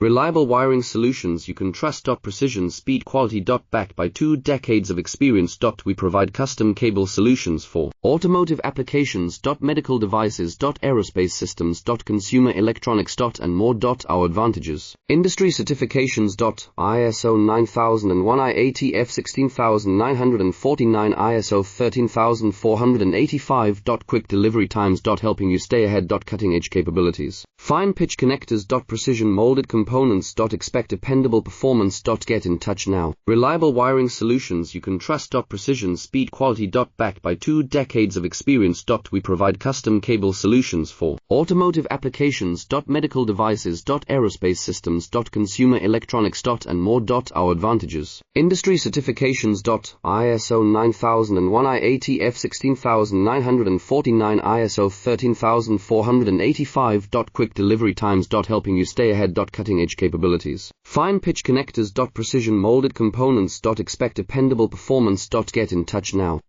Reliable wiring solutions you can trust. Precision, speed, quality. Backed by 2 decades of experience. We provide custom cable solutions for automotive applications. Medical devices. Aerospace systems. Consumer electronics. And more. Our advantages: industry certifications. ISO 9001, IATF 16949, ISO 13485. Quick delivery times. Helping you stay ahead. Cutting edge capabilities. Fine pitch connectors. Precision molded components. Expect dependable performance. Get in touch now. Reliable wiring solutions you can trust. Precision, speed, quality. Backed by 2 decades of experience. We provide custom cable solutions for automotive applications. Medical devices. Aerospace systems. Consumer electronics. And more. Our advantages: industry certifications. ISO 9001, IATF 16949, ISO 13485. Quick delivery times. Helping you stay ahead. Cutting edge capabilities. Fine pitch connectors. Precision molded components. Expect dependable performance. Get in touch now.